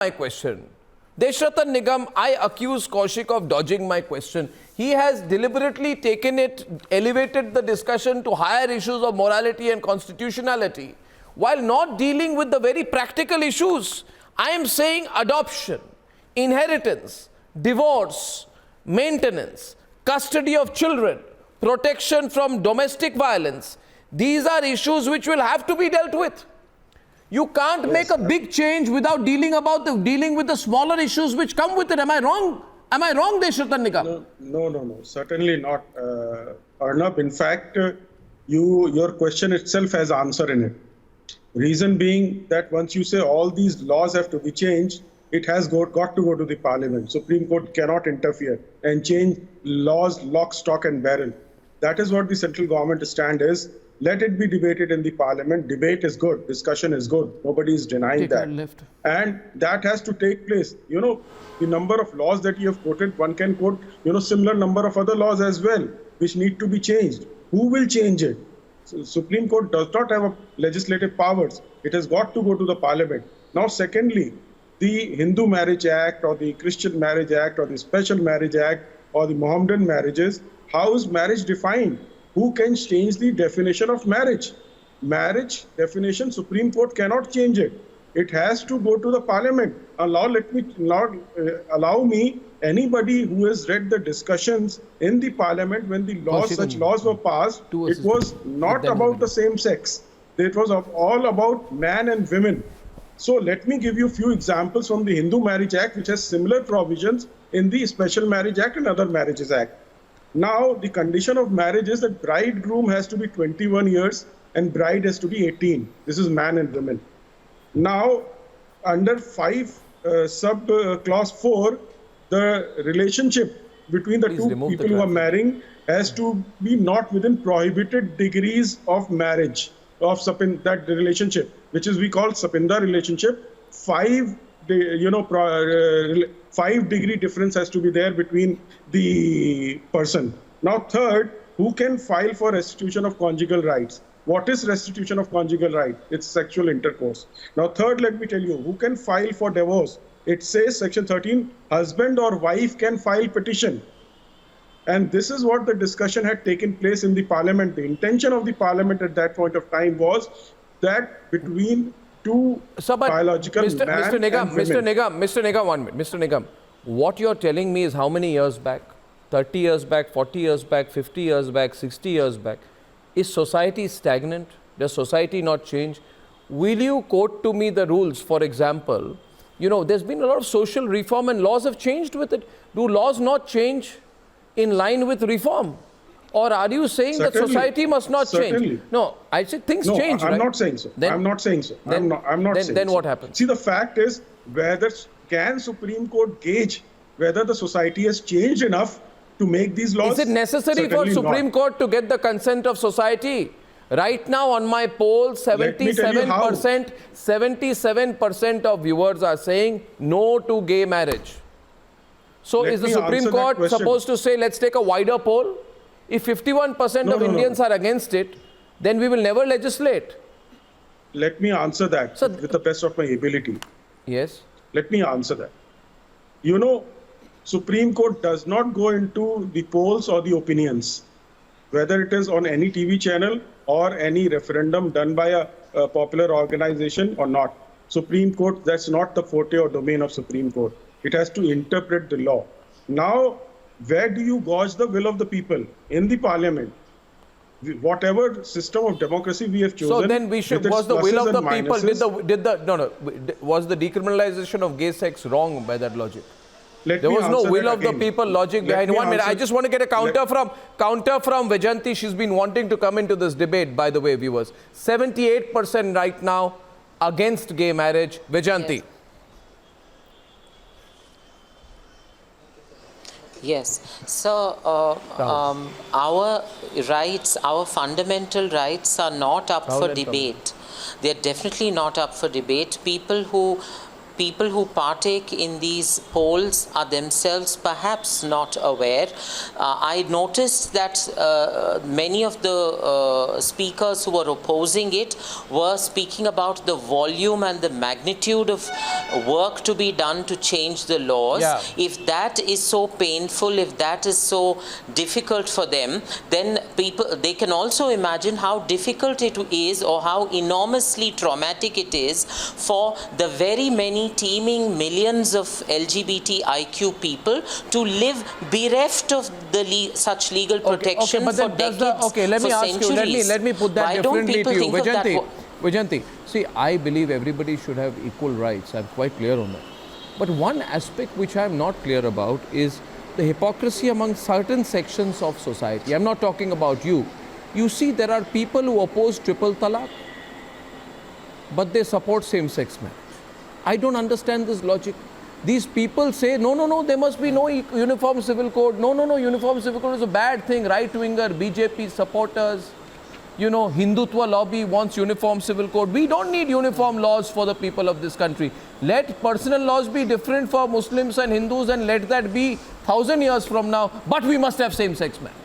my question. Deshratan Nigam, I accuse Kaushik of dodging my question. He has deliberately taken it, elevated the discussion to higher issues of morality and constitutionality, while not dealing with the very practical issues. I am saying adoption, inheritance, divorce, maintenance, custody of children, protection from domestic violence. These are issues which will have to be dealt with. You can't make a big change without dealing with the smaller issues which come with it. Am I wrong? Am I wrong, Deshratan Nigam? No. Certainly not, Arnab. In fact, your question itself has answer in it. Reason being that once you say all these laws have to be changed, it has got to go to the Parliament. Supreme Court cannot interfere and change laws lock, stock and barrel. That is what the central government stand is. Let it be debated in the Parliament. Debate is good. Discussion is good. Nobody is denying that. And that has to take place. You know, the number of laws that you have quoted, one can quote, similar number of other laws as well, which need to be changed. Who will change it? So Supreme Court does not have legislative powers. It has got to go to the Parliament. Now, secondly, the Hindu Marriage Act or the Christian Marriage Act or the Special Marriage Act or the Mohammedan marriages, how is marriage defined? Who can change the definition of marriage? Marriage definition, Supreme Court cannot change it. It has to go to the Parliament. Allow me, anybody who has read the discussions in the Parliament when the such laws were passed, it was not about the same sex. It was all about man and women. So let me give you a few examples from the Hindu Marriage Act, which has similar provisions in the Special Marriage Act and Other Marriages Act. Now, the condition of marriage is that bridegroom has to be 21 years and bride has to be 18. This is man and women. Now, under 5 clause 4, the relationship between the two people who are marrying has to be not within prohibited degrees of marriage, of that relationship, which is we call Sapinda relationship. 5-degree difference has to be there between the person. Now, third, who can file for restitution of conjugal rights? What is restitution of conjugal right? It's sexual intercourse. Now, third, let me tell you, who can file for divorce? It says, section 13, husband or wife can file petition. And this is what the discussion had taken place in the Parliament. The intention of the Parliament at that point of time was that between two biological Mr. Nigam, 1 minute. Mr. Nigam, what you're telling me is how many years back? 30 years back, 40 years back, 50 years back, 60 years back. Is society stagnant? Does society not change? Will you quote to me the rules? For example, there's been a lot of social reform and laws have changed with it. Do laws not change in line with reform? Or are you saying that society must not change? No, I said things change, I'm right? not saying so. I'm not saying so. I'm not saying so. Then what happens? See, the fact is, can Supreme Court gauge whether the society has changed enough to make these laws? Is it necessary for Supreme Court to get the consent of society? Right now on my poll, 77% of viewers are saying no to gay marriage. So is the Supreme Court supposed to say, let's take a wider poll? If 51% of Indians are against it, then we will never legislate. Let me answer that with the best of my ability. Yes. Let me answer that. Supreme Court does not go into the polls or the opinions, whether it is on any TV channel or any referendum done by a popular organization or not. Supreme Court, that's not the forte or domain of Supreme Court. It has to interpret the law. Now, where do you gauge the will of the people? In the Parliament. Whatever system of democracy we have chosen. So then was the will of the people, was the decriminalization of gay sex wrong by that logic? There was no will of the people logic behind. 1 minute, I just want to get a counter from Vijanti. She's been wanting to come into this debate, by the way, viewers. 78% right now against gay marriage. Vijanti. Yes. Yes. So our rights, our fundamental rights are not up for debate. They're definitely not up for debate. People people who partake in these polls are themselves perhaps not aware. I noticed that many of the speakers who were opposing it were speaking about the volume and the magnitude of work to be done to change the laws. Yeah. If that is so painful, if that is so difficult for them, then they can also imagine how difficult it is or how enormously traumatic it is for the very many teeming millions of LGBTIQ people to live bereft of the such legal protection but for then decades, let me for ask you, centuries. let me put that Why don't differently people to you. think of that Vijayanti, see, I believe everybody should have equal rights. I'm quite clear on that. But one aspect which I'm not clear about is the hypocrisy among certain sections of society. I'm not talking about you. You see, there are people who oppose triple talaq, but they support same-sex marriage. I don't understand this logic. These people say, no, there must be no uniform civil code. No, uniform civil code is a bad thing. Right-winger, BJP supporters, Hindutva lobby wants uniform civil code. We don't need uniform laws for the people of this country. Let personal laws be different for Muslims and Hindus and let that be 1,000 years from now. But we must have same-sex marriage.